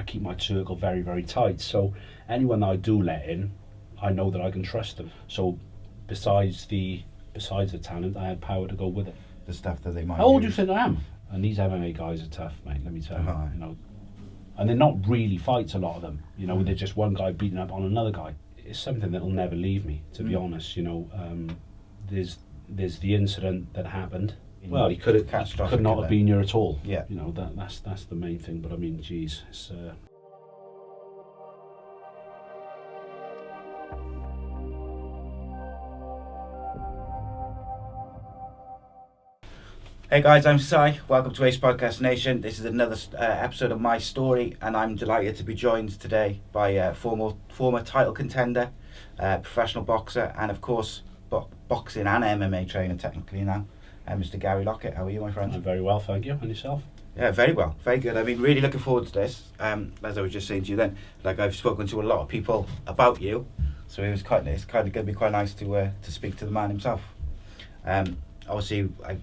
I keep my circle very, very tight. So anyone that I do let in, I know that I can trust them. So besides the talent, I have power to go with it. The stuff that they might How old do use. you think I am? And these MMA guys are tough, mate. Let me tell you. Uh-huh. You know, and they're not really fights. A lot of them. You know, they're just one guy beating up on another guy. It's something that'll never leave me. To be honest, you know, there's the incident that happened. Well, he could not have been here at all. Yeah. You know, that's the main thing. But I mean, geez, it's. Hey guys, I'm Si. Welcome to Ace Podcast Nation. This is another episode of my story, and I'm delighted to be joined today by a former title contender, professional boxer, and of course boxing and MMA trainer technically now, Mr. Gary Lockett. How are you, my friend? I'm very well, thank you. And yourself? Yeah, very well, very good. I've been really looking forward to this. As I was just saying to you then, like I've spoken to a lot of people about you, so it's kind of going to be quite nice to speak to the man himself. Obviously, I've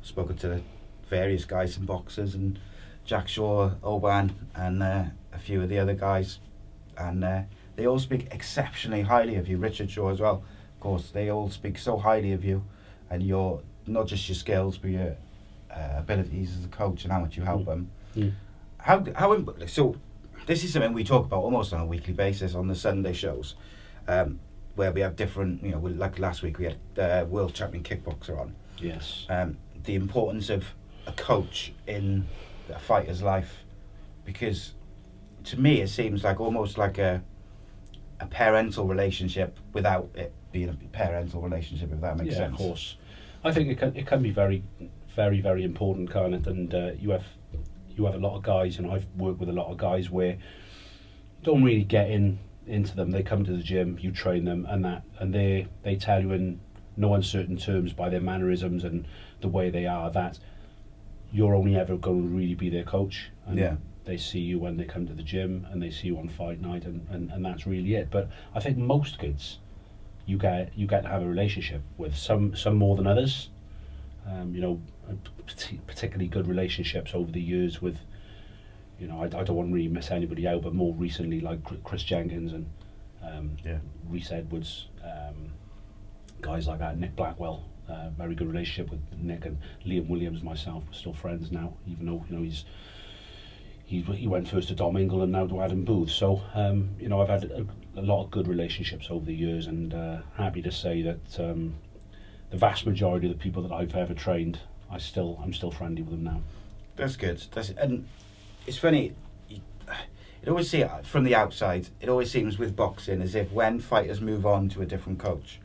spoken to various guys and boxers, and Jack Shaw, Oban, and a few of the other guys, and they all speak exceptionally highly of you. Richard Shaw as well, of course. They all speak so highly of you, and your not just your skills, but your abilities as a coach and how much you help them. So this is something we talk about almost on a weekly basis on the Sunday shows, where we have different, you know, like last week we had the world champion kickboxer on. Yes. The importance of a coach in a fighter's life, because to me it seems like almost like a parental relationship without it being a parental relationship, if that makes sense. Yeah, of course. I think it can be very, very, very important, kind of, and you have a lot of guys, and I've worked with a lot of guys where you don't really get into them. They come to the gym, you train them, and they tell you in no uncertain terms by their mannerisms and the way they are that you're only ever going to really be their coach. And yeah. They see you when they come to the gym, and they see you on fight night, and that's really it. But I think most kids, you get to have a relationship with, some more than others. You know, particularly good relationships over the years with, you know, I don't want to really miss anybody out, but more recently like Chris Jenkins and Rhys Edwards, guys like that, Nick Blackwell, very good relationship with Nick, and Liam Williams, myself, we're still friends now, even though, you know, he went first to Dom Ingle and now to Adam Booth. So you know, I've had a lot of good relationships over the years, and happy to say that the vast majority of the people that I've ever trained, I'm still friendly with them now. That's good. And it's funny. It always see from the outside. It always seems with boxing as if when fighters move on to a different coach,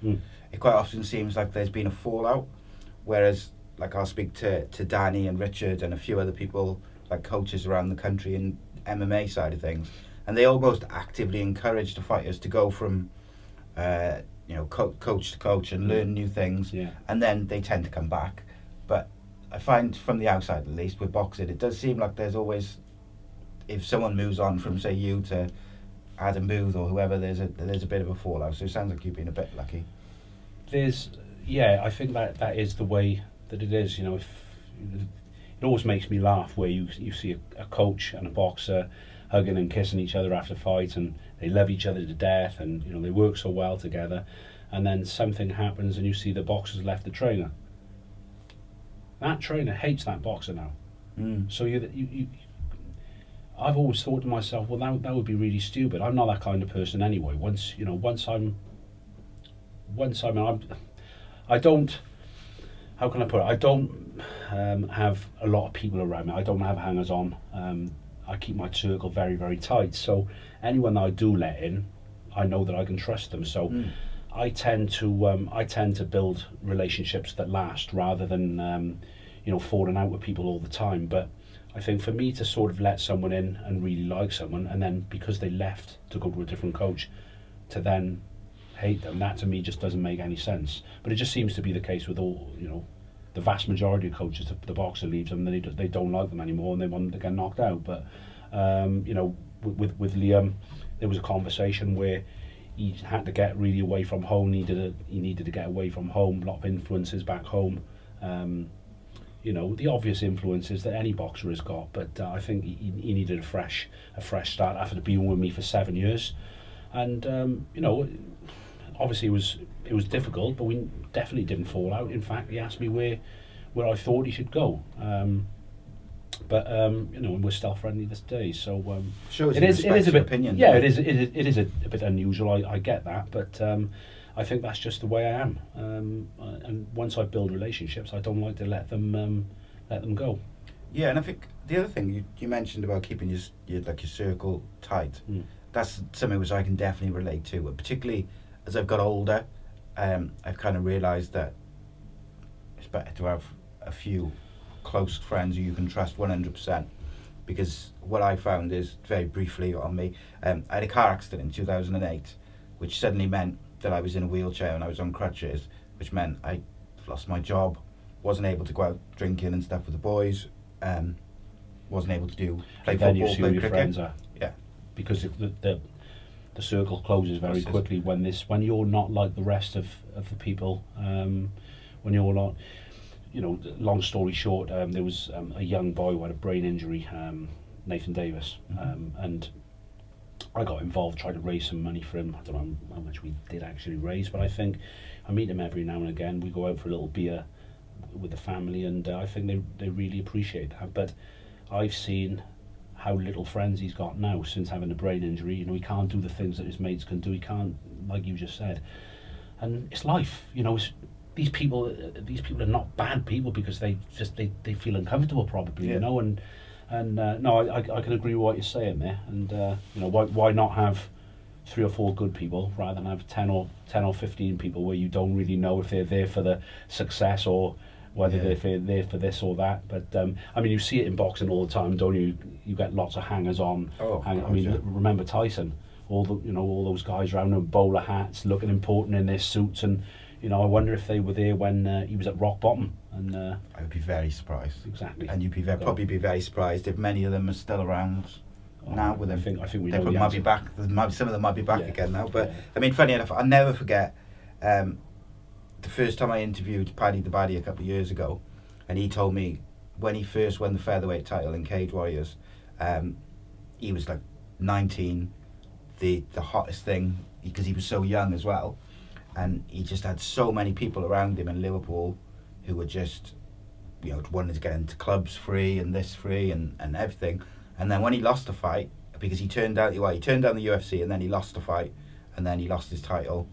it quite often seems like there's been a fallout. Whereas, like I'll speak to Danny and Richard and a few other people, like coaches around the country in MMA side of things, and they almost actively encourage the fighters to go from you know, coach to coach and learn new things, and then they tend to come back. But I find from the outside, at least with boxing, it does seem like there's always, if someone moves on from say you to Adam Booth or whoever, there's a bit of a fallout. So it sounds like you've been a bit lucky. I think that is the way that it is. You know, it always makes me laugh where you see a coach and a boxer hugging and kissing each other after fights, and they love each other to death, and you know, they work so well together, and then something happens and you see the boxer's left the trainer. That trainer hates that boxer now. So I've always thought to myself, well, that would be really stupid. I'm not that kind of person anyway. I don't, how can I put it? I don't have a lot of people around me. I don't have hangers on. I keep my circle very, very tight. So anyone that I do let in, I know that I can trust them. So I tend to build relationships that last rather than you know, falling out with people all the time. But I think for me to sort of let someone in and really like someone, and then because they left to go to a different coach, to then hate them, that to me just doesn't make any sense. But it just seems to be the case with all, you know, the vast majority of coaches. The boxer leaves them, and they don't like them anymore, and they want them to get knocked out. But you know, with Liam, there was a conversation where he had to get really away from home. He needed to get away from home. A lot of influences back home. you know, the obvious influences that any boxer has got, but I think he needed a fresh start after being with me for 7 years. And you know, obviously it was difficult, but we definitely didn't fall out. In fact, he asked me where I thought he should go. But you know, we're still friendly this day. So Shows it he is respects a your bit opinion. Yeah, doesn't it is a bit unusual. I get that, but I think that's just the way I am. And once I build relationships, I don't like to let them go. Yeah, and I think the other thing you mentioned about keeping your circle tight, that's something which I can definitely relate to. Particularly as I've got older, I've kind of realised that it's better to have a few close friends who you can trust 100%. Because what I found is, very briefly on me, I had a car accident in 2008, which suddenly meant that I was in a wheelchair and I was on crutches, which meant I lost my job, wasn't able to go out drinking and stuff with the boys, wasn't able to play Then football, you see play who your cricket. friends are. Yeah. Because the circle closes very quickly when you're not like the rest of the people. When you're not, you know, long story short, there was a young boy who had a brain injury, Nathan Davis, and I got involved, tried to raise some money for him. I don't know how much we did actually raise, but I think I meet him every now and again. We go out for a little beer with the family, and I think they really appreciate that. But I've seen how little friends he's got now since having a brain injury. You know, he can't do the things that his mates can do. He can't, like you just said. And it's life, you know. These people are not bad people because they feel uncomfortable probably, you know. And no, I can agree with what you're saying there. And you know, why not have 3 or 4 good people rather than have 10 or 15 people where you don't really know if they're there for the success or whether they're there for this or that. But I mean, you see it in boxing all the time, don't you? You get lots of hangers on. I mean, remember Tyson? All those guys around in bowler hats, looking important in their suits, and you know, I wonder if they were there when he was at rock bottom. And I would be very surprised. Exactly. And you'd be probably be very surprised if many of them are still around now with him. I think we they know might be back. Some of them might be back again now. But I mean, funny enough, I'll never forget the first time I interviewed Paddy the Baddy a couple of years ago, and he told me when he first won the featherweight title in Cage Warriors, he was like 19, the hottest thing because he was so young as well, and he just had so many people around him in Liverpool who were just, you know, wanted to get into clubs free and this free and everything. And then when he lost the fight, because he turned down the UFC and then he lost the fight and then he lost his title,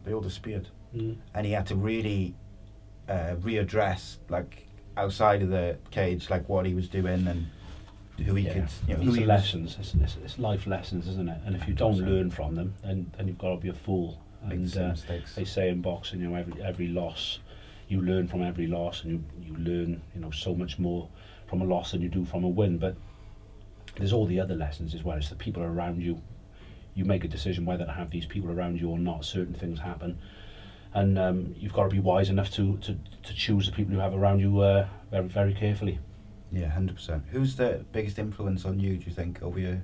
they all disappeared. And he had to really readdress, like, outside of the cage, like what he was doing and who he could, you know, these are lessons. It's life lessons, isn't it? And if you don't learn from them, then you've got to be a fool. And they say in boxing, you know, every loss, you learn from every loss, and you learn, you know, so much more from a loss than you do from a win. But there's all the other lessons as well. It's the people around you. You make a decision whether to have these people around you or not. Certain things happen, and you've got to be wise enough to choose the people you have around you very, very carefully. Yeah, 100%. Who's the biggest influence on you, do you think, over your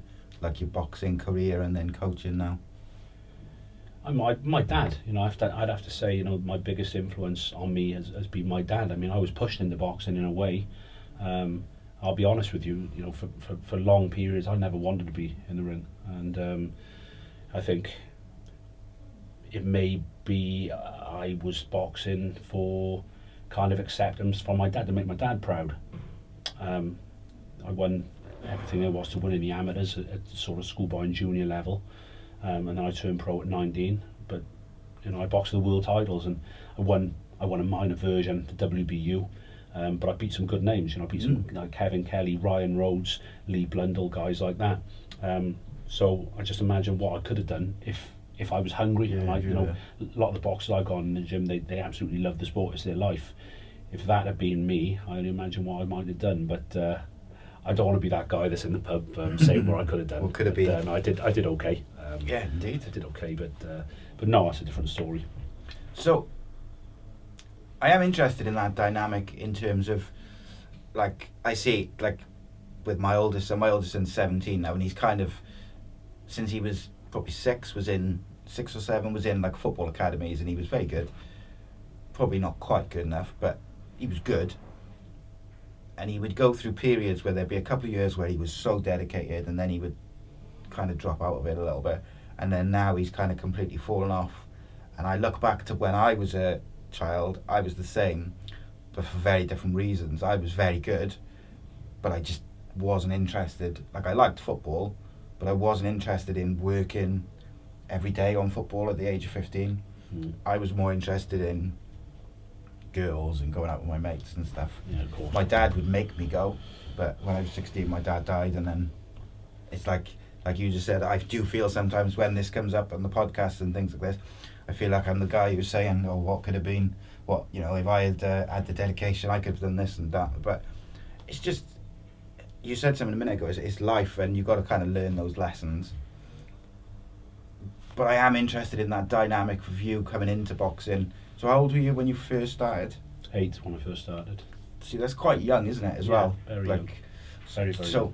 boxing career and then coaching now? My dad. You know, I'd have to say, you know, my biggest influence on me has been my dad. I mean, I was pushed into boxing in a way. I'll be honest with you. You know, for long periods, I never wanted to be in the ring, and I think it may be I was boxing for kind of acceptance from my dad to make my dad proud. I won everything there was to win in the amateurs at sort of schoolboy and junior level, and then I turned pro at 19. But you know, I boxed the world titles, and I won a minor version, the WBU. But I beat some good names. You know, I beat some like Kevin Kelly, Ryan Rhodes, Lee Blundell, guys like that. So I just imagine what I could have done if I was hungry. Yeah, like, you know, a lot of the boxers I've gone in the gym, they absolutely love the sport. It's their life. If that had been me, I only imagine what I might have done. But I don't want to be that guy that's in the pub saying what I could have done. What could have been? No, I did okay. Yeah, indeed. I did okay, but no, that's a different story. So, I am interested in that dynamic in terms of, like, I see, like, with my oldest son's 17 now, and he's kind of, since he was probably 6 or 7, was in, like, football academies, and he was very good. Probably not quite good enough, but he was good. and he would go through periods where there'd be a couple of years where he was so dedicated, and then he would kind of drop out of it a little bit, and then now he's kind of completely fallen off. And I look back to when I was a child, I was the same, but for very different reasons. I was very good, but I just wasn't interested. Like, I liked football, but I wasn't interested in working every day on football at the age of 15. I was more interested in girls and going out with my mates and stuff. Yeah, of course. My dad would make me go, but when I was 16, my dad died, and then it's like you just said, I do feel sometimes when this comes up on the podcast and things like this, I feel like I'm the guy who's saying, oh, what could have been, what, you know, if I had had the dedication, I could have done this and that. But it's just, you said something a minute ago, it's life, and you've got to kind of learn those lessons. But I am interested in that dynamic of you coming into boxing. So how old were you when you first started? 8 when I first started. See, that's quite young, isn't it, as well? Very like, young. Very, very so,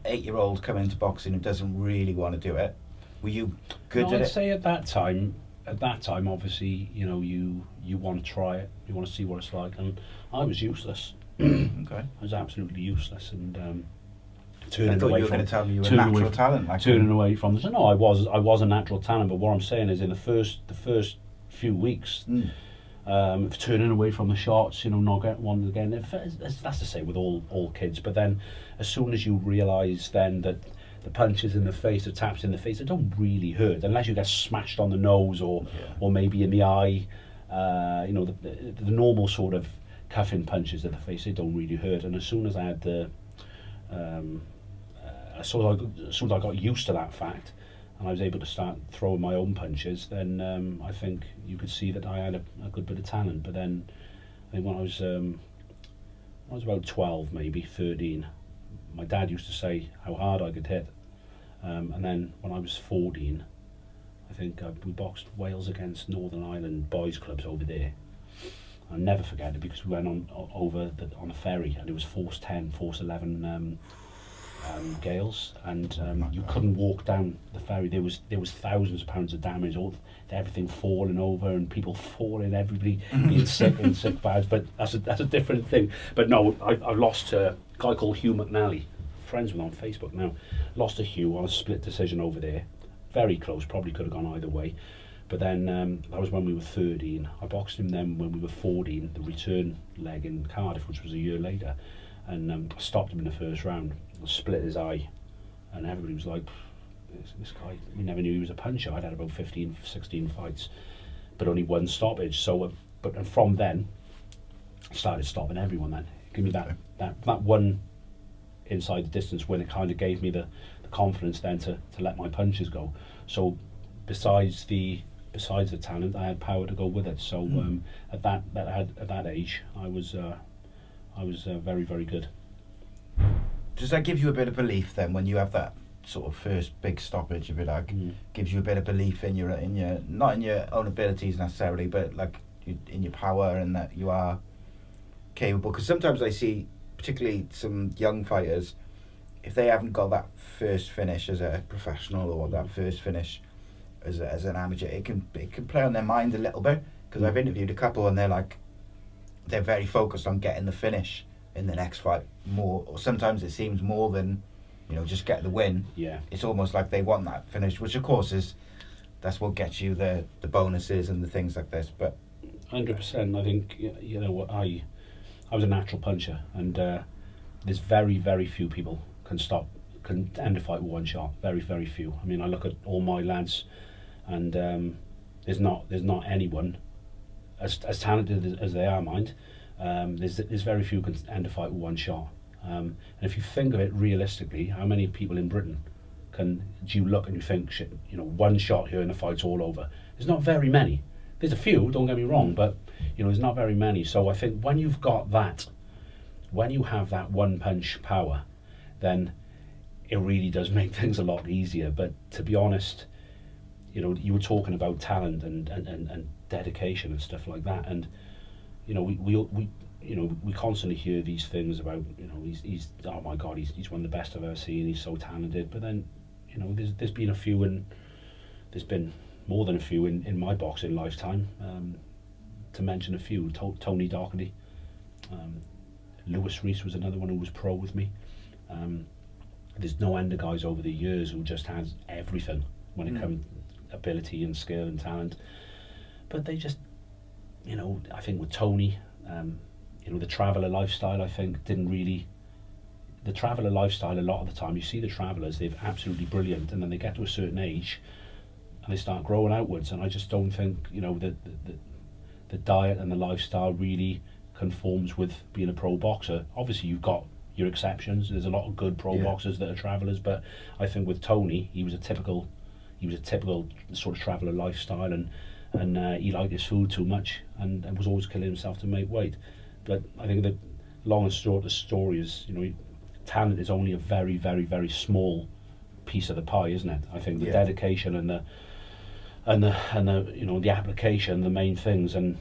young. 8-year-old coming into boxing who doesn't really want to do it. Were you good No, at I'd it? say at that time, obviously, you know, you want to try it, you want to see what it's like, and I was useless. Okay. I was absolutely useless, and I turning thought away you were from going to tell me you were a turning away natural from- talent. Like turning away from this. No, I was a natural talent, but what I'm saying is in the first few weeks, turning away from the shots, you know, not getting one again. That's the same with all kids. But then, as soon as you realise then that the punches in the face, the taps in the face, they don't really hurt unless you get smashed on the nose or maybe in the eye. You know, the normal sort of cuffing punches in the face, they don't really hurt. And as soon as I had the as soon as I got used to that fact, and I was able to start throwing my own punches, then I think you could see that I had a good bit of talent. But then, I think when I was about 12, maybe 13, my dad used to say how hard I could hit. And then when I was 14, I think we boxed Wales against Northern Ireland boys clubs over there. I'll never forget it because we went on a ferry, and it was force 10, force 11 gales, and you couldn't walk down the ferry. There was thousands of pounds of damage, everything falling over and people falling, everybody being sick in sick bags. But that's a different thing. But no, I lost to a guy called Hugh McNally, friends with on Facebook now. Lost to Hugh on a split decision over there, very close, probably could have gone either way. But then that was when we were 13. I boxed him then when we were 14, the return leg in Cardiff, which was a year later, and I stopped him in the first round. I split his eye, and everybody was like, this guy, we never knew he was a puncher. I'd had about 15, 16 fights, but only one stoppage. So, and from then, I started stopping everyone then. Give me that one inside the distance win. It kind of gave me the confidence then to let my punches go. So besides the talent, I had power to go with it. So at that age, I was very, very good. Does that give you a bit of belief then when you have that sort of first big stoppage, if you like? Gives you a bit of belief in your not in your own abilities necessarily, but like in your power and that you are capable? Because sometimes I see, particularly some young fighters, if they haven't got that first finish as a professional or that first finish as an amateur, it can play on their mind a little bit. Because I've interviewed a couple and they're very focused on getting the finish in the next fight more, or sometimes it seems more than, you know, just get the win. Yeah, it's almost like they want that finish, which of course that's what gets you the bonuses and the things like this. But 100%. I think, you know what, I was a natural puncher, and there's very, very few people can end a fight with one shot. Very, very few. I mean, I look at all my lads, and there's not anyone as talented as they are, mind. There's very few can end a fight with one shot. And if you think of it realistically, how many people in Britain do you look and you think, shit, you know, one shot here and the fight's all over? There's not very many. There's a few, don't get me wrong, but you know, there's not very many. So I think when you have that one punch power, then it really does make things a lot easier. But to be honest, you know, you were talking about talent and dedication and stuff like that, and you know, we constantly hear these things about, you know, he's oh my God, he's one of the best I've ever seen, he's so talented. But then, you know, there's been a few, and there's been more than a few in my boxing lifetime. To mention a few, Tony Doherty, Lewis Reese was another one who was pro with me. There's no end of guys over the years who just has everything when it comes ability and skill and talent. But they just, you know, I think with Tony, you know, the traveller lifestyle, I think, didn't really... The traveller lifestyle, a lot of the time, you see the travellers, they're absolutely brilliant, and then they get to a certain age and they start growing outwards. And I just don't think, you know, the diet and the lifestyle really conforms with being a pro boxer. Obviously, you've got your exceptions. There's a lot of good pro boxers that are travellers, but I think with Tony, he was a typical sort of traveller lifestyle, and he liked his food too much and was always killing himself to make weight. But I think the long and short of the story is, you know, talent is only a very, very, very small piece of the pie, isn't it? I think the dedication and the you know, the application, the main things, and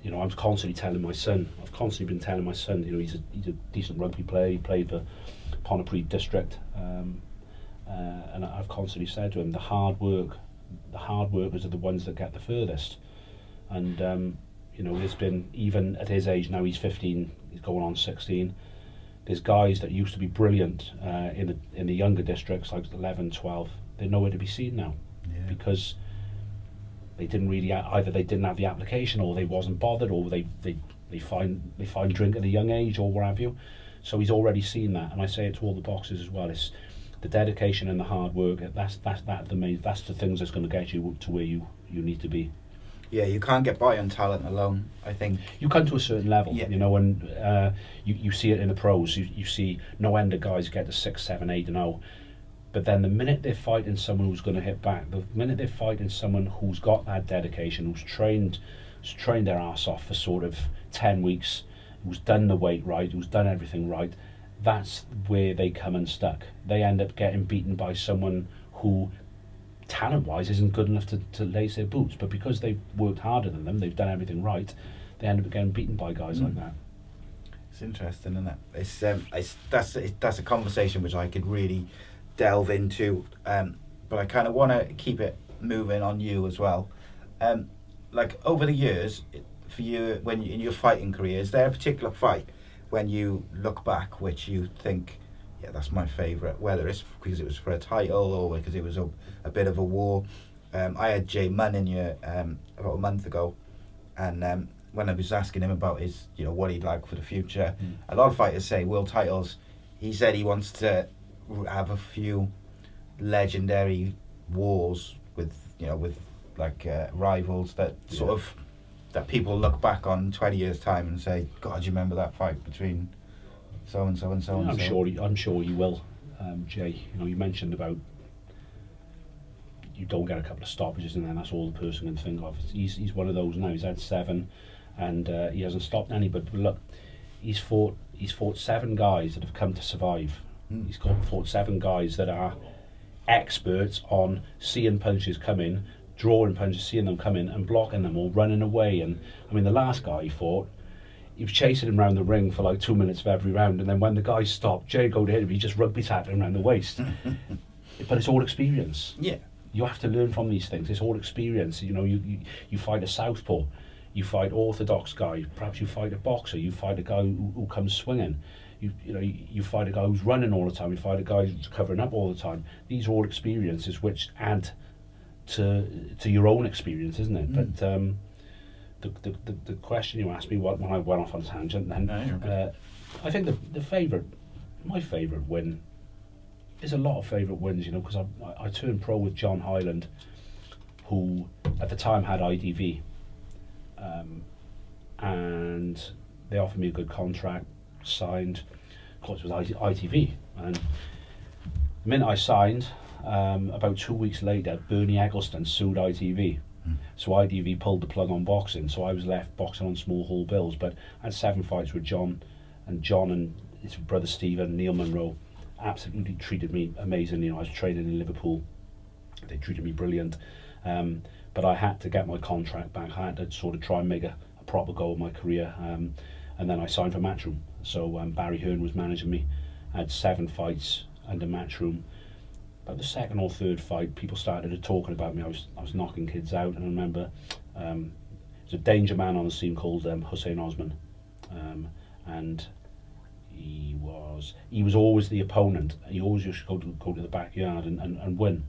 you know, I've constantly been telling my son, you know, he's a decent rugby player. He played for Pontypridd District, and I've constantly said to him, the hard workers are the ones that get the furthest. And you know, there's been, even at his age now, he's 15, he's going on 16. There's guys that used to be brilliant in the younger districts, like 11, 12. They're nowhere to be seen now, because they didn't really, either they didn't have the application, or they wasn't bothered, or they find drink at a young age, or what have you. So he's already seen that, and I say it to all the boxers as well. It's the dedication and the hard work. That's the things that's going to get you to where you need to be. Yeah, you can't get by on talent alone, I think. You come to a certain level, you know, and you see it in the pros. You see no end of guys get to 6, 7, 8 and 0. But then the minute they're fighting someone who's going to hit back, the minute they're fighting someone who's got that dedication, who's trained their arse off for sort of 10 weeks, who's done the weight right, who's done everything right, that's where they come unstuck. They end up getting beaten by someone who, talent-wise, isn't good enough to lace their boots, but because they've worked harder than them, they've done everything right, they end up getting beaten by guys like that. It's interesting, isn't it? That's a conversation which I could really delve into, but I kind of want to keep it moving on you as well. Like, over the years, for you, when in your fighting career, is there a particular fight when you look back which you think, yeah, that's my favourite, whether it's because it was for a title or because it was a bit of a war? I had Jay Munn in here about a month ago, and when I was asking him about his, you know, what he'd like for the future, a lot of fighters say world titles. He said he wants to have a few legendary wars with, you know, with like rivals that sort of, that people look back on 20 years time and say, God, do you remember that fight between so and so and so and so? I'm sure you will, Jay. You know, you mentioned about you don't get a couple of stoppages and then that's all the person can think of. He's one of those now. He's had 7, and he hasn't stopped any. But look, he's fought 7 guys that have come to survive. He's fought 7 guys that are experts on seeing punches come in, drawing punches, seeing them come in, and blocking them or running away. And I mean, the last guy he fought, he was chasing him around the ring for like 2 minutes of every round, and then when the guy stopped, Jay go to hit him, he just rugby tapped him around the waist. But it's all experience. Yeah, you have to learn from these things. It's all experience. You know, you fight a southpaw, you fight orthodox guy, perhaps you fight a boxer, you fight a guy who comes swinging. You fight a guy who's running all the time, you fight a guy who's covering up all the time. These are all experiences which add to your own experience, isn't it? But the question you asked me when I went off on a tangent then, I think my favourite win, there's a lot of favourite wins, you know, because I turned pro with John Hyland, who at the time had ITV, and they offered me a good contract, signed. Of course, it was ITV, and the minute I signed, about 2 weeks later, Bernie Eccleston sued ITV. So ITV pulled the plug on boxing, so I was left boxing on small hall bills. But I had 7 fights with John and his brother Stephen, Neil Monroe, absolutely treated me amazingly. You know, I was training in Liverpool, they treated me brilliant. But I had to get my contract back. I had to sort of try and make a proper go of my career. And then I signed for Matchroom. So Barry Hearn was managing me. I had 7 fights under Matchroom. About the 2nd or 3rd fight, people started talking about me. I was knocking kids out, and I remember there's a danger man on the scene called Hussein Osman, and he was always the opponent. He always used to go to the backyard and win.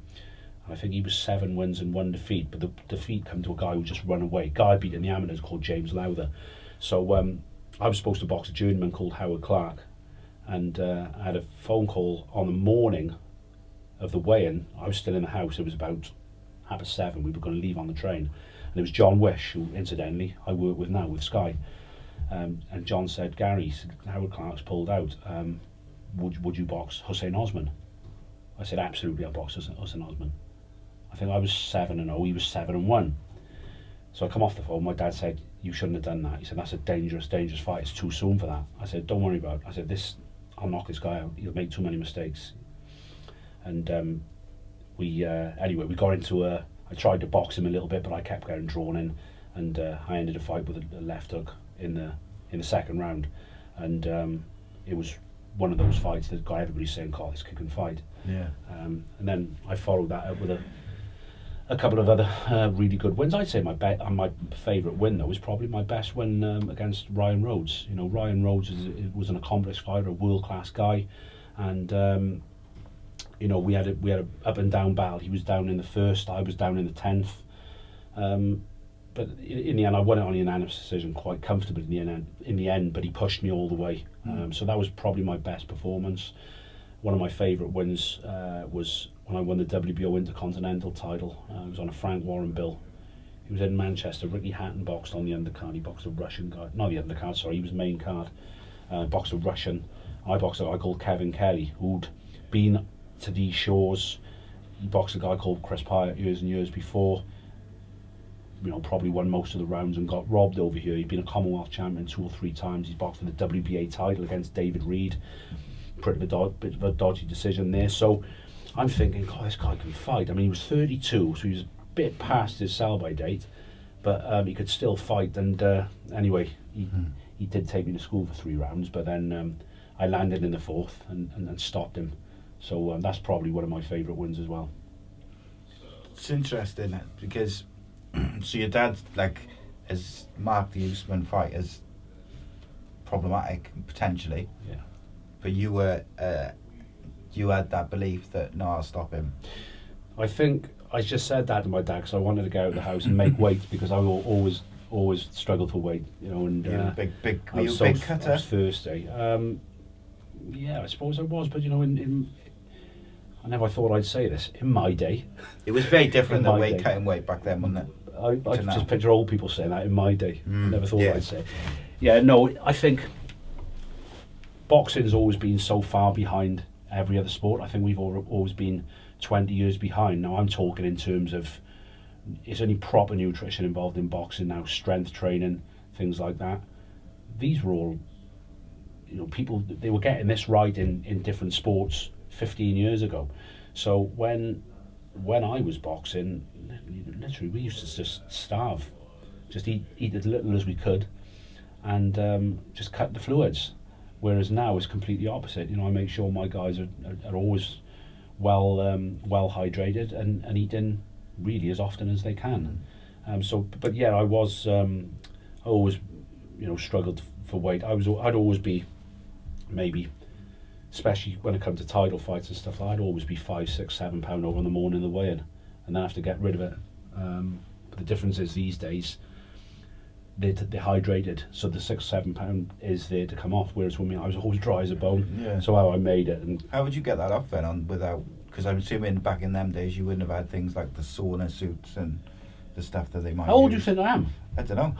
And I think he was 7 wins and 1 defeat, but the defeat came to a guy who just run away. Guy beat in the amateurs called James Lowther. So I was supposed to box a journeyman called Howard Clark, and I had a phone call on the morning of the weigh-in. I was still in the house. It was about 7:30. We were going to leave on the train, and it was John Wish, who incidentally I work with now with Sky. And John said, Gary, Howard Clark's pulled out. Would you box Hussein Osman? I said, absolutely, I'll box Hussein Osman. I think I was 7-0, he was 7-1. So I come off the phone, my dad said, you shouldn't have done that. He said, that's a dangerous fight, it's too soon for that. I said, don't worry about it. I said, I'll knock this guy out, he'll make too many mistakes. And anyway, we got into I tried to box him a little bit, but I kept getting drawn in, and I ended a fight with a left hook in the second round, and it was one of those fights that got everybody saying, "God, this kid can fight." Yeah. And then I followed that up with a couple of other really good wins. I'd say my favourite win though was probably my best win against Ryan Rhodes. You know, Ryan Rhodes was an accomplished fighter, a world class guy, and you know, we had a up and down battle. He was down in the first, I was down in the 10th. But in the end, I won it on a unanimous decision quite comfortably in the end, but he pushed me all the way. So that was probably my best performance. One of my favourite wins was when I won the WBO Intercontinental title. It was on a Frank Warren bill. He was in Manchester. Ricky Hatton boxed on the undercard. He boxed a Russian guy. Not the undercard, sorry, he was main card. Boxed a Russian. I boxed a guy called Kevin Kelly, who'd been to these shores. He boxed a guy called Chris Pyatt years and years before. You know, probably won most of the rounds and got robbed over here. He'd been a Commonwealth champion 2 or 3 times. He's boxed for the WBA title against David Reed. Bit of a dodgy decision there. So I'm thinking, God, this guy can fight. I mean, he was 32, so he was a bit past his sell-by date, but he could still fight. And anyway, he did take me to school for 3 rounds, but then I landed in the 4th and stopped him. So that's probably one of my favourite wins as well. It's interesting because so your dad has marked the Usman fight as problematic potentially. Yeah. But you had that belief that no, I'll stop him. I think I just said that to my dad because I wanted to get out of the house and make weight because I always struggled for weight, you know. And big I was big cutter. I was Thursday. Yeah, I suppose I was, but you know, I never thought I'd say this. In my day, it was very different than cutting weight back then, wasn't it? I just picture old people saying that. In my day, I never thought I'd say. Yeah, no, I think boxing's always been so far behind every other sport. I think we've always been 20 years behind. Now I'm talking in terms of, is any proper nutrition involved in boxing now, strength training, things like that. These were all, you know, people, they were getting this right in different sports 15 years ago. So when I was boxing, literally we used to just starve, just eat as little as we could, and just cut the fluids. Whereas now it's completely opposite. You know, I make sure my guys are always well hydrated and eating really as often as they can. But yeah, I always, you know, struggled for weight. I'd always be maybe, especially when it comes to title fights and stuff, I'd always be 5, 6, 7 pound over in the morning of the weigh-in, and then have to get rid of it. But the difference is these days, they're hydrated, so the 6, 7 pound is there to come off. Whereas with me, I was always dry as a bone. Yeah. So how I made it. And how would you get that off then? Without, because I'm assuming back in them days you wouldn't have had things like the sauna suits and the stuff that they might. How old do you think I am? I don't know.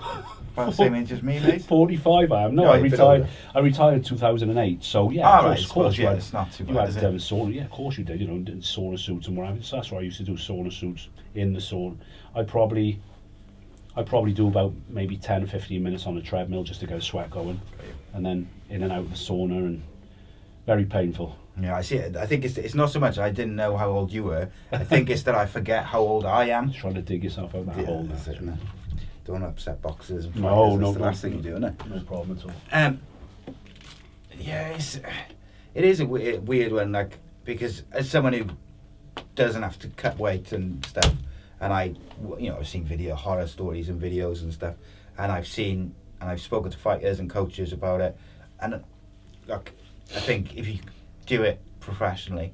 About the same age as me, mate. 45 I am. No, I retired in 2008. So yeah, of course yeah, it's not too bad. You had sauna. Yeah, of course you did. You know, sauna suits and whatever. So that's why I used to do sauna suits in the sauna. I probably do about maybe 10 or 15 minutes on the treadmill just to get a sweat going, and then in and out of the sauna, and very painful. Yeah, I see it. I think it's not so much I didn't know how old you were. I think it's that I forget how old I am. Trying to dig yourself out of that hole. That's it, don't upset boxers and fighters. No, that's the last thing you do, isn't it? No problem at all. Yeah, it is a weird one, like, because as someone who doesn't have to cut weight and stuff, and I've seen horror stories and videos and stuff, and I've spoken to fighters and coaches about it, and look, I think if you do it professionally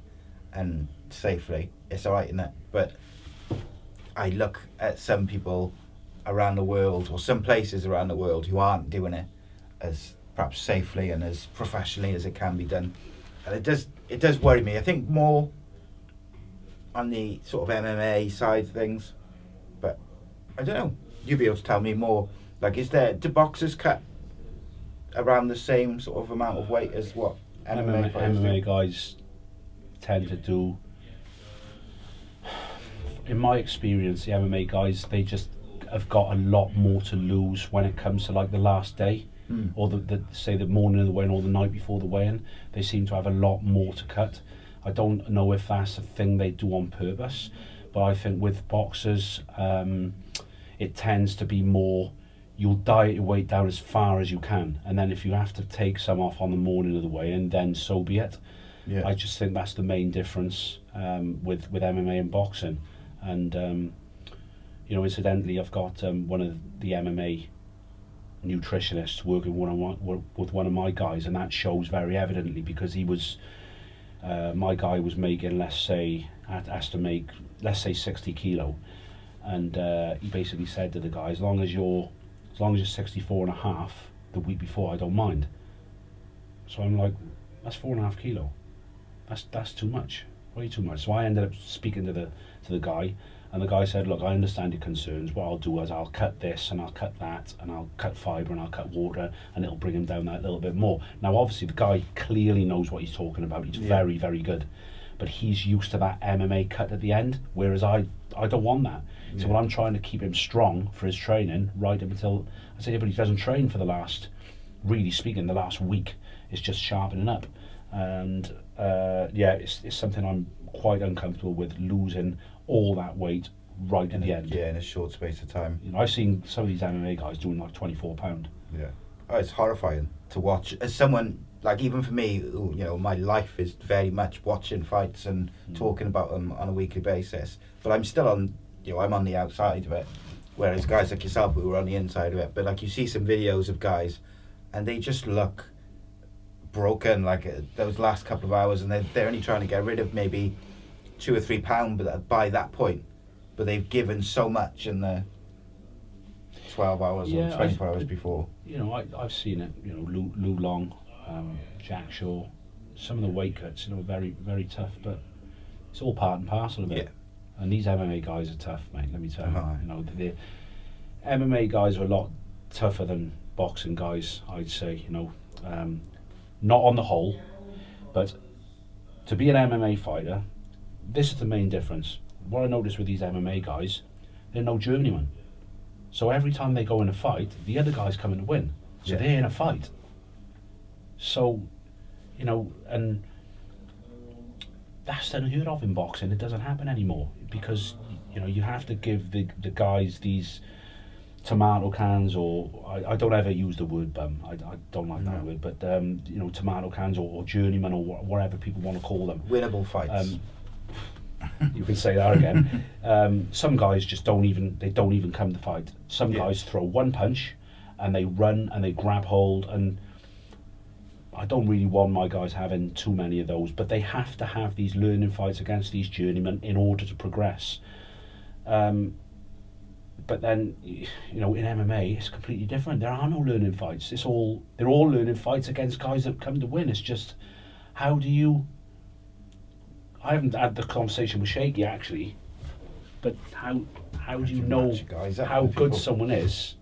and safely, it's alright, isn't it? But I look at some people around the world, or some places around the world, who aren't doing it as perhaps safely and as professionally as it can be done, and it does worry me. I think more on the sort of MMA side of things, but I don't know. You'll be able to tell me more. Like, do boxers cut around the same sort of amount of weight as what MMA fighters MMA do? guys tend to do. In my experience, the MMA guys, they just have got a lot more to lose when it comes to like the last day, or the say the morning of the weigh-in or the night before the weigh-in. They seem to have a lot more to cut. I don't know if that's a thing they do on purpose, but I think with boxers, it tends to be more, you'll diet your weight down as far as you can, and then if you have to take some off on the morning of the weigh-in, then so be it. Yeah. I just think that's the main difference with MMA and boxing. And incidentally, I've got one of the MMA nutritionists working with one of my guys, and that shows very evidently, because he was my guy was making, let's say 60 kilo, and he basically said to the guy, as long as you're 64 and a half the week before, I don't mind. So I'm like, that's 4.5 kilo. That's too much, way too much. So I ended up speaking to the guy, and the guy said, look, I understand your concerns. What I'll do is I'll cut this and I'll cut that and I'll cut fibre and I'll cut water, and it'll bring him down that little bit more. Now obviously the guy clearly knows what he's talking about. He's very, very good, but he's used to that MMA cut at the end, whereas I don't want that. So when I'm trying to keep him strong for his training right up until, I say, but he doesn't train for the last week. It's just sharpening up, and it's something I'm quite uncomfortable with, losing all that weight right at the end. Yeah, in a short space of time. I've seen some of these MMA guys doing like 24 pound. Yeah. Oh, it's horrifying to watch. As someone, like, even for me, who, my life is very much watching fights and talking about them on a weekly basis, but I'm still on, I'm on the outside of it, whereas guys like yourself who are on the inside of it. But like, you see some videos of guys and they just look broken, like those last couple of hours, and they're only trying to get rid of maybe 2 or 3 pounds by that point, but they've given so much in the 12 hours or 24 hours before. I've seen it. Lou Long, Jack Shaw, some of the weight cuts, very, very tough, but it's all part and parcel of it. Yeah. And these MMA guys are tough, mate, let me tell you. The MMA guys are a lot tougher than boxing guys, I'd say. Not on the whole, but to be an MMA fighter, this is the main difference. What I noticed with these MMA guys, they're no journeyman. So every time they go in a fight, the other guy's coming to win. So they're in a fight. So, and that's unheard of in boxing. It doesn't happen anymore, because, you have to give the guys these tomato cans, or I don't ever use the word bum. I don't like that word, but tomato cans or journeyman or whatever people want to call them. Winnable fights. You can say that again. Some guys just don't even come to fight. Some guys throw one punch and they run and they grab hold, and I don't really want my guys having too many of those, but they have to have these learning fights against these journeymen in order to progress. But then, in MMA, it's completely different. There are no learning fights. They're all learning fights against guys that come to win. It's just, how do you... I haven't had the conversation with Shaky, actually, but how do you know how good someone is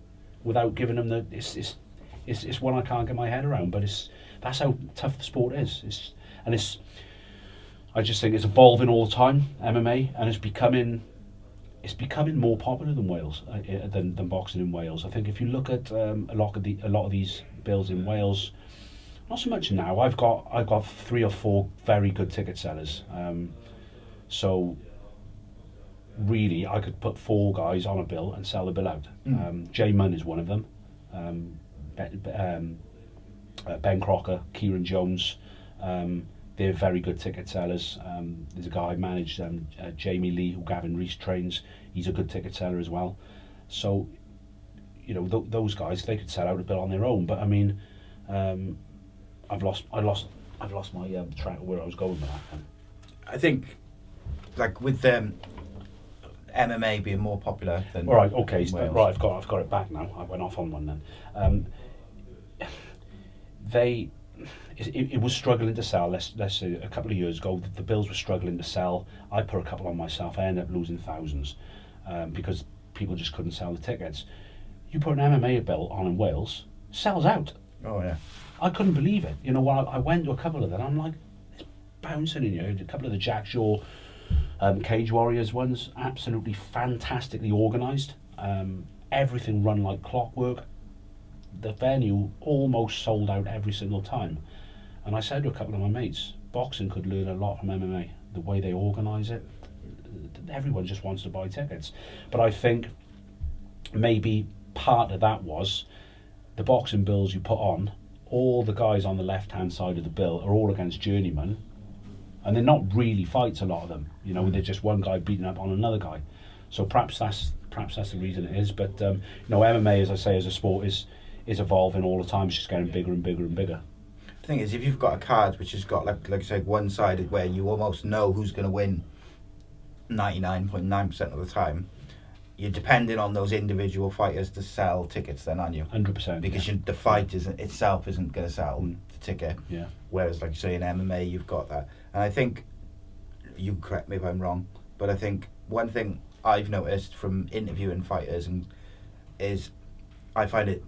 without giving them the... It's one I can't get my head around, but that's how tough the sport is. I just think it's evolving all the time, MMA, and it's becoming more popular than Wales, than boxing in Wales. I think if you look at a lot of these bills in Wales, not so much now. I've got 3 or 4 very good ticket sellers. So really, I could put 4 guys on a bill and sell the bill out. Jay Munn is one of them. Ben Crocker, Kieran Jones. They're very good ticket sellers. There's a guy I managed, Jamie Lee, who Gavin Rees trains. He's a good ticket seller as well. So, those guys, they could sell out a bill on their own. But I mean, I've lost my track of where I was going with that. Then. I think, like with MMA being more popular than. All right, okay, Wales. right. I've got it back now. I went off on one then. It was struggling to sell. Let's say a couple of years ago, the bills were struggling to sell. I put a couple on myself. I ended up losing thousands because people just couldn't sell the tickets. You put an MMA bill on in Wales, sells out. Oh yeah. I couldn't believe it. You know, when I went to a couple of them, I'm like, it's bouncing in here. A couple of the Jack Shaw Cage Warriors ones, absolutely fantastically organised. Everything run like clockwork. The venue almost sold out every single time. And I said to a couple of my mates, boxing could learn a lot from MMA. The way they organise it, everyone just wants to buy tickets. But I think maybe part of that was the boxing bills you put on, all the guys on the left-hand side of the bill are all against journeymen, and they're not really fights, a lot of them. You know, they're just one guy beating up on another guy. So perhaps that's the reason it is. But you know, MMA, as I say, as a sport is evolving all the time. It's just getting bigger and bigger and bigger. The thing is, if you've got a card which has got like I say, one-sided, where you almost know who's going to win 99.9% of the time, you're depending on those individual fighters to sell tickets then, aren't you? 100%. Because yeah. the fight isn't going to sell the ticket. Yeah. Whereas, like you say, in MMA, you've got that. And I think, you can correct me if I'm wrong, but I think one thing I've noticed from interviewing fighters is I find it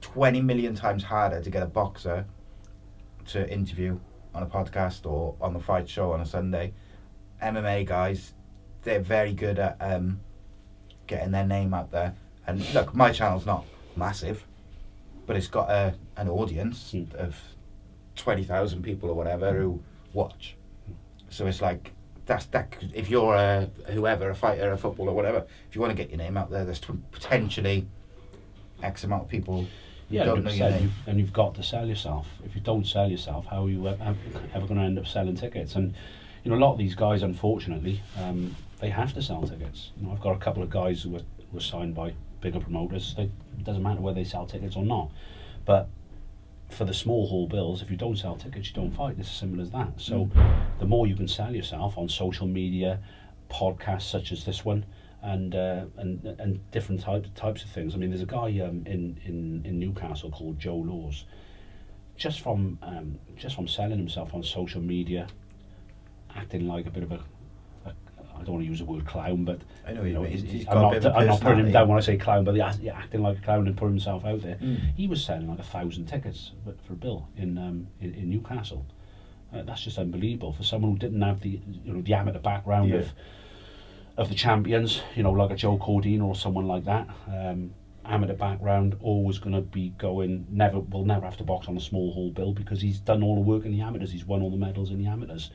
20 million times harder to get a boxer to interview on a podcast or on the fight show on a Sunday. MMA guys, they're very good at getting their name out there. And look, my channel's not massive, but it's got an audience of 20,000 people or whatever who watch. So it's like, that. If you're a fighter, a footballer, whatever, if you want to get your name out there, there's potentially X amount of people. Yeah, don't know your name. You've got to sell yourself. If you don't sell yourself, how are you ever going to end up selling tickets? And you know, a lot of these guys, unfortunately, they have to sell tickets. You know, I've got a couple of guys who were signed by bigger promoters. It doesn't matter whether they sell tickets or not. But for the small hall bills, if you don't sell tickets, you don't fight. It's as simple as that. So the more you can sell yourself on social media, podcasts such as this one, and different types of things. I mean, there's a guy in Newcastle called Joe Laws. Just from selling himself on social media, acting like a bit of a I don't want to use the word clown, but I know you mean. I'm not putting him down when I say clown, but acting like a clown and putting himself out there. He was selling like 1,000 tickets for a bill in Newcastle. That's just unbelievable for someone who didn't have the amateur background of the champions, like a Joe Cordina or someone like that. Amateur background, always going to be going. Will never have to box on a small hall bill because he's done all the work in the amateurs. He's won all the medals in the amateurs.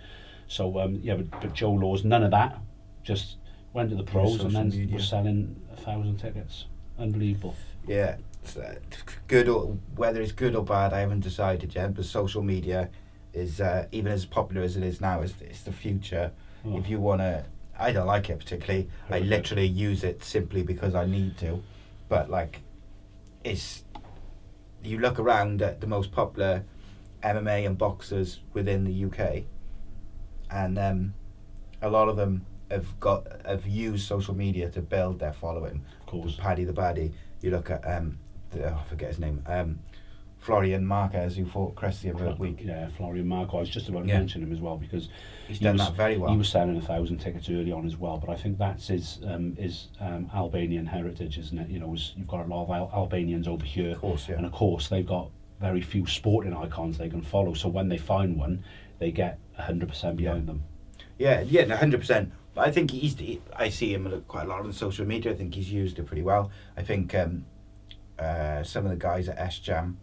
So but Joe Laws, none of that. Just went to the pros and then was selling 1,000 tickets. Unbelievable. Yeah, it's, good or whether it's good or bad, I haven't decided yet. But social media is even as popular as it is now. It's the future. Oh. If you wanna, I don't like it particularly. I literally use it simply because I need to. But like, you look around at the most popular MMA and boxers within the UK, and a lot of them have used social media to build their following. Of course. Paddy the Baddy. You look at I forget his name. Florian Marquez, who fought Crest the other week. Yeah, Florian Marquez. I was just about to mention him as well because he's done that very well. He was selling 1,000 tickets early on as well, but I think that's his Albanian heritage, isn't it? You've got a lot of Albanians over here, of course, yeah. And of course they've got very few sporting icons they can follow. So when they find one, they get 100% behind them. Yeah, 100%. But I think I see him quite a lot on social media. I think he's used it pretty well. I think some of the guys at S-Jam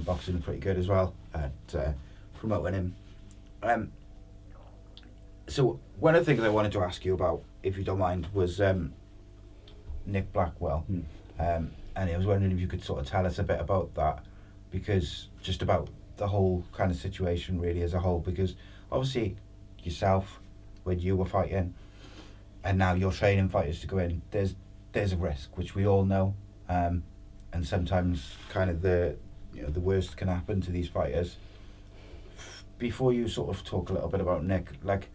boxing are pretty good as well at promoting him. So one of the things I wanted to ask you about, if you don't mind, was Nick Blackwell. And I was wondering if you could sort of tell us a bit about that, because just about the whole kind of situation really as a whole, because obviously yourself, when you were fighting, and now you're training fighters to go in, there's a risk, which we all know, and sometimes kind of the the worst can happen to these fighters. Before you sort of talk a little bit about Nick, like,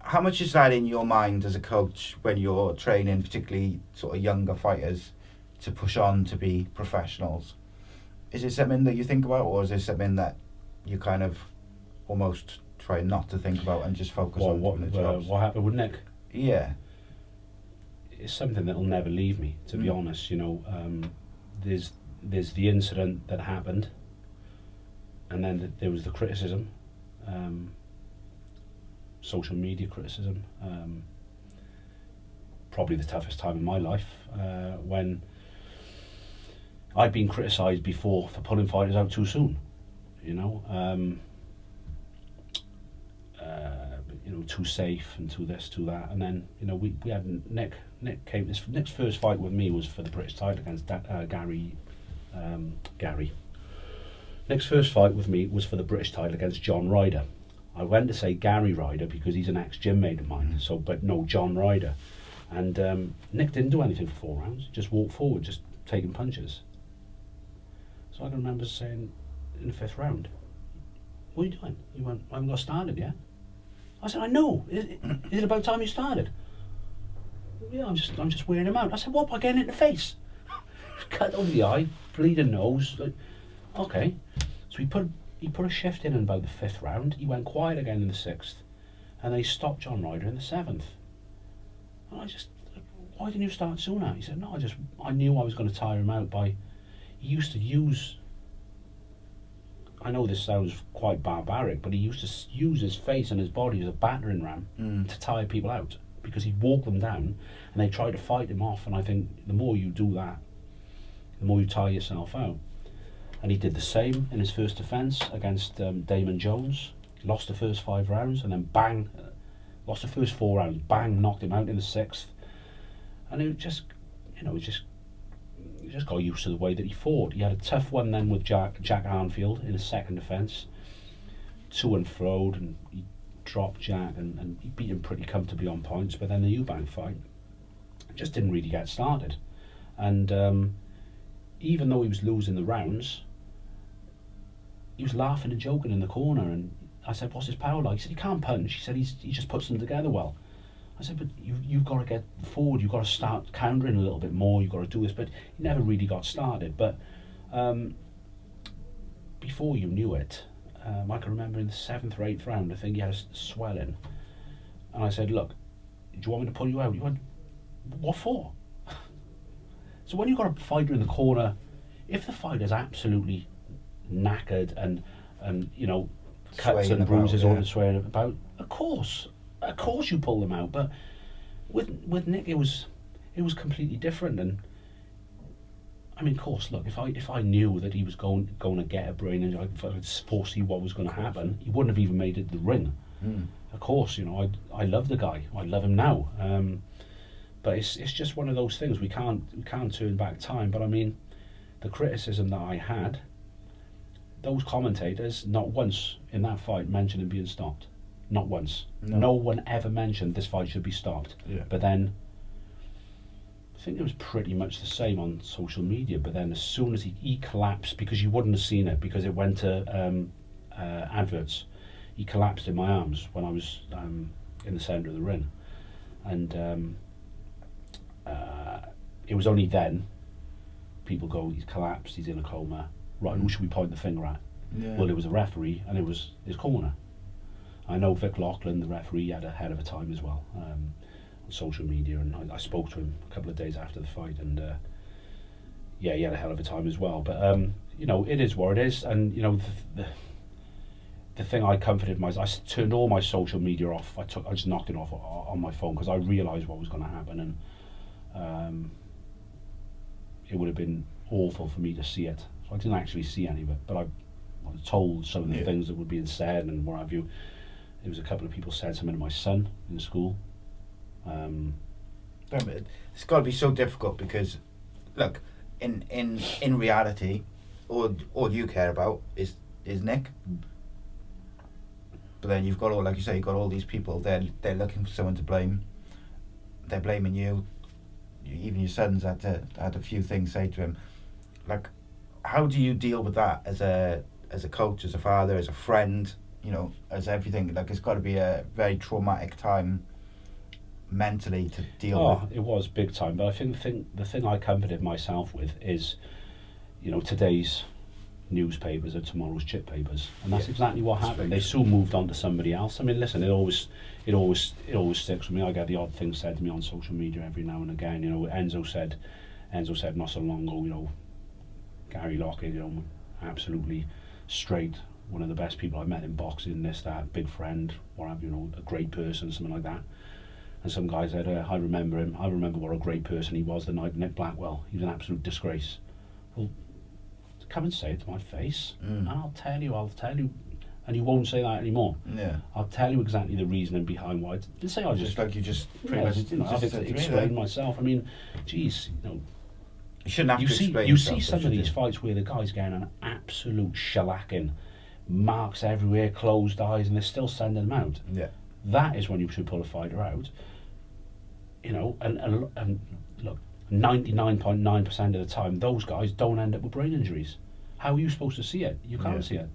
how much is that in your mind as a coach when you're training particularly sort of younger fighters to push on to be professionals? Is it something that you think about, or is it something that you kind of almost try not to think about and just focus on doing the jobs? What happened with Nick? Yeah. It's something that'll never leave me, to be honest. There's the incident that happened, and then there was the criticism, social media criticism. Probably the toughest time in my life, when I'd been criticised before for pulling fighters out too soon. Too safe and too this, too that, and then we had Nick. Nick's first fight with me was for the British title against Gary. Nick's first fight with me was for the British title against John Ryder. I went to say Gary Ryder because he's an ex-gym mate of mine. But no, John Ryder. And Nick didn't do anything for 4 rounds. Just walked forward, just taking punches. So I can remember saying in the 5th round, "What are you doing?" He went, "I haven't got started yet." I said, "I know. Is it about time you started?" "Yeah, I'm just wearing him out." I said, "What, by getting it in the face?" Cut over the eye, bleeding nose. Like, okay. So he put a shift in about the 5th round. He went quiet again in the 6th, and they stopped John Ryder in the 7th. And I just, "Why didn't you start sooner?" He said, "No, I knew I was going to tire him out by." He used to use. I know this sounds quite barbaric, but he used to use his face and his body as a battering ram to tire people out, because he'd walk them down and they tried to fight him off. And I think the more you do that, the more you tire yourself out. And he did the same in his first defence against Damon Jones. Lost the first 5 rounds, and then bang, lost the first 4 rounds, bang, knocked him out in the 6th. And it just, he just got used to the way that he fought. He had a tough one then with Jack Arnfield in his second defence, to and fro, and he dropped Jack and he beat him pretty comfortably on points. But then the Eubank fight just didn't really get started, and even though he was losing the rounds, he was laughing and joking in the corner. And I said, "What's his power like?" He said, "He can't punch." He said, he just puts them together well. I said, "But you've got to get forward, you've got to start countering a little bit more, you've got to do this." But he never really got started. But before you knew it, I can remember in the 7th or 8th round, I think he had a swelling. And I said, "Look, do you want me to pull you out?" He went, "What for?" So when you've got a fighter in the corner, if the fighter's absolutely knackered and cuts and bruises all the swaying about, of course you pull them out. But with Nick, it was completely different. And I mean, of course, look, if I knew that he was going to get a brain injury, if I could foresee what was going to happen, he wouldn't have even made it to the ring. Of course, I love the guy. I love him now. But it's just one of those things. We can't turn back time. But I mean, the criticism that I had, those commentators not once in that fight mentioned him being stopped. Not once. No one ever mentioned this fight should be stopped. Yeah. But then, I think it was pretty much the same on social media. But then as soon as he collapsed, because you wouldn't have seen it because it went to adverts, he collapsed in my arms when I was in the centre of the ring. And it was only then people go, "He's collapsed, he's in a coma. Right, who should we point the finger at?" Yeah. Well, it was a referee, and it was his corner. I know Vic Lachlan, the referee, had a hell of a time as well on social media, and I spoke to him a couple of days after the fight, and he had a hell of a time as well. But it is what it is, and the thing I comforted myself, I turned all my social media off. I just knocked it off on my phone because I realised what was going to happen, and it would have been awful for me to see it. So I didn't actually see any of it, but I was told some of the things that were being said and what have you. There was a couple of people said something to my son in school. It's got to be so difficult because, look, in reality, all you care about is Nick. But then you've got all, like you say, you've got all these people. They're looking for someone to blame. They're blaming you. Even your son's had a few things say to him. Like, how do you deal with that as a coach, as a father, as a friend? You know, as everything. Like, it's got to be a very traumatic time mentally to deal with. It was big time, but I think the thing I comforted myself with is, you know, today's newspapers are tomorrow's chip papers, and that's exactly what happened. They soon moved on to somebody else. I mean, listen, it always sticks with me. I get the odd thing said to me on social media every now and again. You know, Enzo said not so long ago, you know, Gary Lockett, you know, absolutely straight, one of the best people I've met in boxing, this, that, big friend, what have you, know, a great person, something like that. And some guy said, I remember him, I remember what a great person he was the night Nick Blackwell. He was an absolute disgrace. Well, come and say it to my face, and I'll tell you, and you won't say that anymore. Yeah. I'll tell you exactly the reasoning behind why. Didn't say I just like you just pretty much, you know, I've explained myself. I mean, geez, you know, you shouldn't have to explain. You see some of these fights where the guy's getting an absolute shellacking, marks everywhere, closed eyes, and they're still sending them out. Yeah. That is when you should pull a fighter out. You know, and look, 99.9% of the time, those guys don't end up with brain injuries. How are you supposed to see it? You can't see it.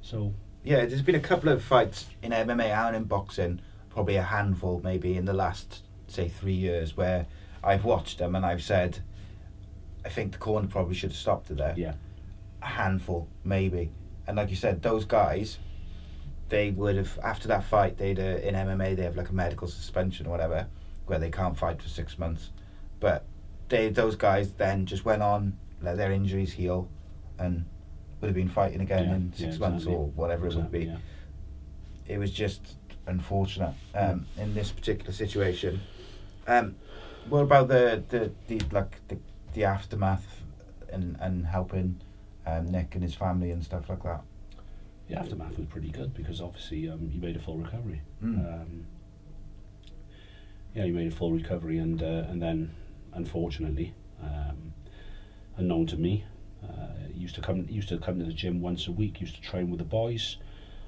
So. Yeah, there's been a couple of fights in MMA and in boxing, probably a handful maybe in the last, say, 3 years, where I've watched them and I've said, I think the corner probably should have stopped it there. Yeah. A handful, maybe. And like you said, those guys, they would have, after that fight, in MMA, they have like a medical suspension or whatever, where they can't fight for 6 months. But those guys then just went on, let their injuries heal, and would have been fighting again in 6 months or whatever it would be. Yeah. It was just unfortunate in this particular situation. What about the aftermath and helping Nick and his family and stuff like that? The aftermath was pretty good because obviously he made a full recovery. He made a full recovery, and then unfortunately, unknown to me, used to come to the gym once a week. Used to train with the boys,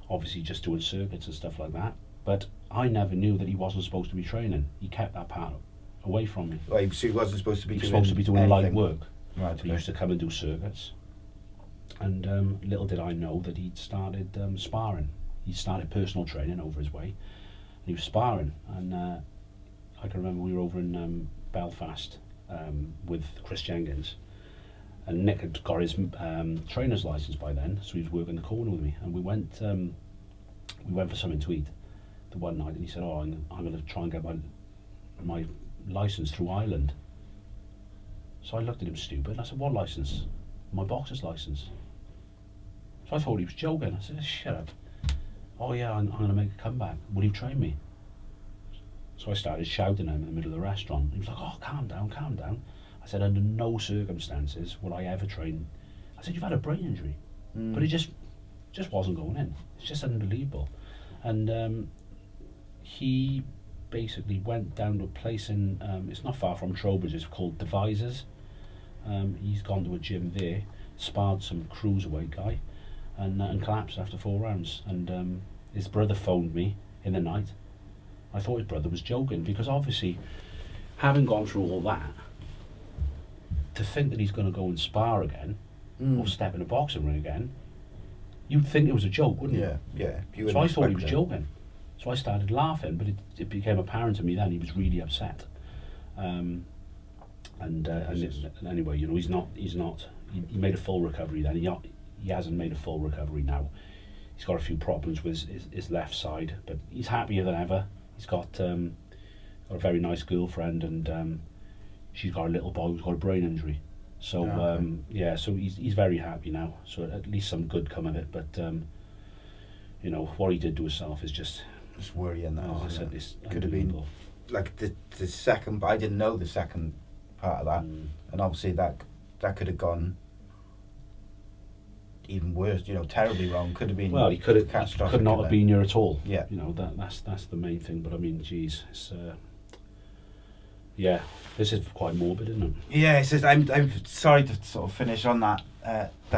obviously just doing circuits and stuff like that. But I never knew that he wasn't supposed to be training. He kept that part away from me. Well, so he wasn't supposed to be. He was supposed to be doing light work. Right. But he used to come and do circuits. And little did I know that he'd started sparring. He started personal training over his way, and he was sparring. And I can remember we were over in Belfast with Chris Jenkins, and Nick had got his trainer's license by then, so he was working the corner with me. And we went for something to eat the one night, and he said, I'm going to try and get my license through Ireland. So I looked at him stupid. I said, what license? My boxer's license. So I thought he was joking. I said, shut up. Oh yeah, I'm going to make a comeback. Will you train me? So I started shouting at him in the middle of the restaurant. He was like, oh, calm down, calm down. I said, under no circumstances would I ever train. I said, you've had a brain injury. But it just wasn't going in. It's just unbelievable. And he basically went down to a place in, it's not far from Trowbridge, it's called Devises. He's gone to a gym there, sparred some cruiserweight guy, and collapsed after 4 rounds. And his brother phoned me in the night. I thought his brother was joking, because obviously, having gone through all that, to think that he's going to go and spar again, or step in a boxing ring again, you'd think it was a joke, wouldn't you? Yeah. So I thought he was joking. So I started laughing, but it became apparent to me then he was really upset. And anyway, you know, he made a full recovery then. He hasn't made a full recovery now. He's got a few problems with his left side, but he's happier than ever. He's got a very nice girlfriend, and she's got a little boy who's got a brain injury. So so he's very happy now. So at least some good come of it. But you know, what he did to himself is just worrying. I said this could have been like the second. I didn't know the second part of that, and obviously that could have gone even worse. You know, terribly wrong. Could have been. Well, he could not have been here at all. Yeah. You know, that's the main thing. But I mean, geez, it's this is quite morbid, isn't it? Yeah, it's just, I'm sorry to sort of finish on that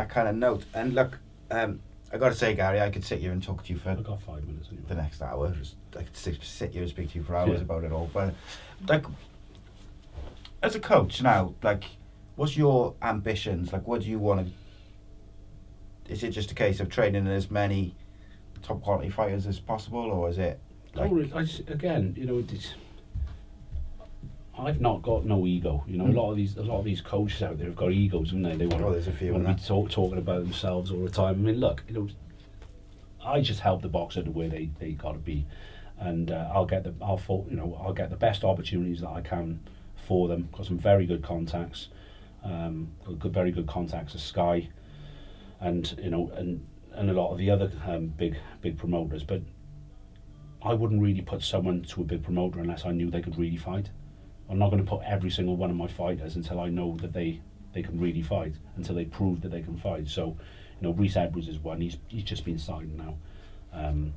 kind of note. And look, I got to say, Gary, I could sit here and talk to you for. I've got 5 minutes anyway. The next hour. I could sit here and speak to you for hours about it all. But like, as a coach now, like, what's your ambitions? Like, what do you want to? Is it just a case of training as many top quality fighters as possible, or is it? Like, Again, you know, I've not got no ego. You know, a lot of these coaches out there have got egos, haven't they? They want there's a few to in be that. talking about themselves all the time. I mean, look, you know, I just help the boxer to where they got to be, and I'll get the best opportunities that I can for them. Got some very good contacts, very good contacts at Sky, and you know, and a lot of the other big promoters. But I wouldn't really put someone to a big promoter unless I knew they could really fight. I'm not going to put every single one of my fighters until I know that they can really fight, until they prove that they can fight. So, you know, Rhys Edwards is one. He's just been signed now, and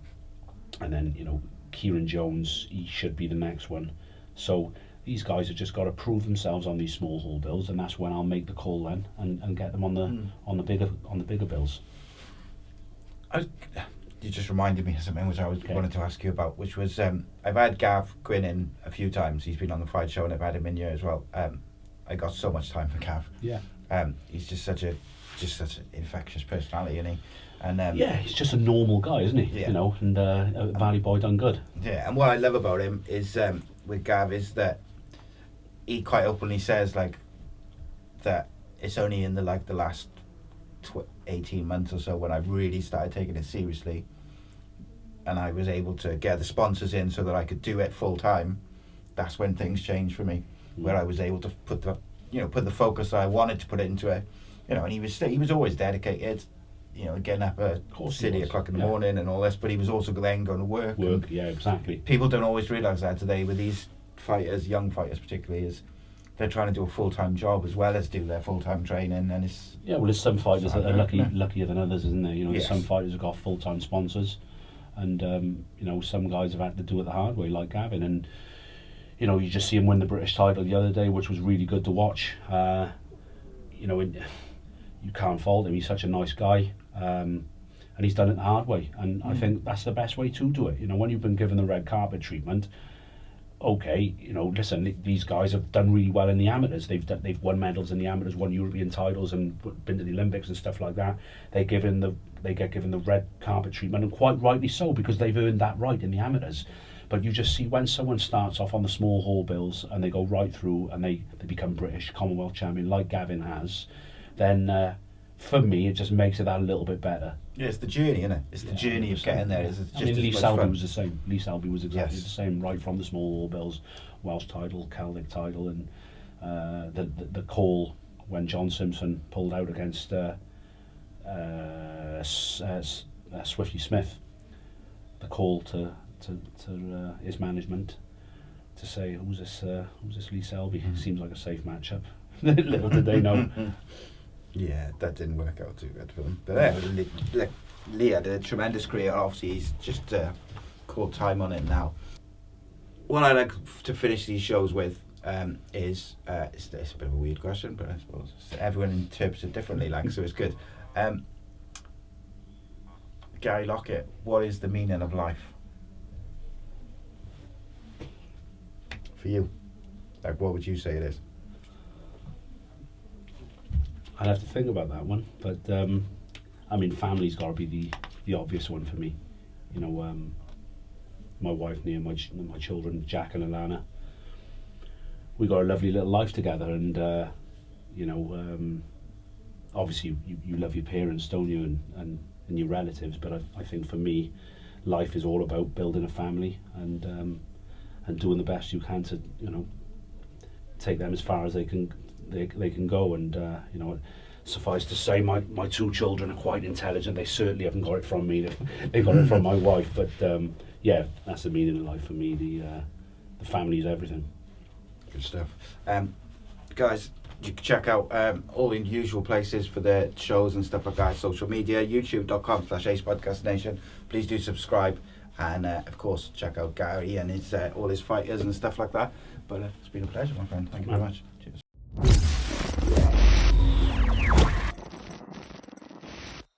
then, you know, Kieran Jones, he should be the next one. So these guys have just got to prove themselves on these small hall bills, and that's when I'll make the call then and get them on the bigger bills. You just reminded me of something which I wanted to ask you about, which was I've had Gav Gwyn in a few times. He's been on the Fight Show, and I've had him in here as well. I got so much time for Gav. Yeah. He's just such an infectious personality, isn't he? And he's just a normal guy, isn't he? Yeah. You know, and a Valley boy done good. Yeah, and what I love about him is with Gav is that he quite openly says like that it's only in the last 18 months or so when I really started taking it seriously, and I was able to get the sponsors in so that I could do it full time. That's when things changed for me, where I was able to put the focus that I wanted to put into it, you know. And he was always dedicated, you know, getting up at 6:00 in the morning and all this, but he was also then going to work. Yeah, exactly. People don't always realise that today with these fighters, young fighters particularly, is they're trying to do a full-time job as well as do their full-time training, and it's... Yeah, well, there's some fighters that are luckier than others, isn't there? You know, Yes. Some fighters have got full-time sponsors, and, you know, some guys have had to do it the hard way, like Gavin, and, you know, you just see him win the British title the other day, which was really good to watch. You know, you can't fault him. He's such a nice guy, and he's done it the hard way, and I think that's the best way to do it. You know, when you've been given the red carpet treatment, okay, you know, listen, these guys have done really well in the amateurs. They've won medals in the amateurs, won European titles, and been to the Olympics and stuff like that. They get given the red carpet treatment, and quite rightly so, because they've earned that right in the amateurs. But you just see when someone starts off on the small hall bills and they go right through and they become British Commonwealth champion like Gavin has, then for me it just makes it that a little bit better. Yeah, it's the journey, isn't it? It's the journey of getting there. It's just Lee as Selby fun. was the same. Lee Selby was exactly the same, right from the small hall bills, Welsh title, Celtic title, and the call when John Simpson pulled out against Swifty Smith, the call to his management to say, who's this Lee Selby? Seems like a safe matchup. Little did they know. Yeah, that didn't work out too good for them. But Lee had a tremendous career. Obviously, he's just called time on it now. What I like to finish these shows with is it's a bit of a weird question, but I suppose everyone interprets it differently. So it's good. Gary Lockett, what is the meaning of life for you? What would you say it is? I'd have to think about that one, but I mean, family's got to be the obvious one for me. You know, my wife Nia, my children Jack and Alana. We got a lovely little life together, and you know, obviously you love your parents, don't you, and your relatives. But I think for me, life is all about building a family and doing the best you can to, you know, take them as far as they can go, and you know, suffice to say my two children are quite intelligent. They certainly haven't got it from me. They got it from my wife. But yeah, that's the meaning of life for me. The family is everything. Good stuff. Guys, you can check out all the usual places for the shows and stuff like that. Social media, youtube.com/AcePodcastNation. Please do subscribe, and of course check out Gary and his all his fighters and stuff like that. But it's been a pleasure, my friend. Thank you very much.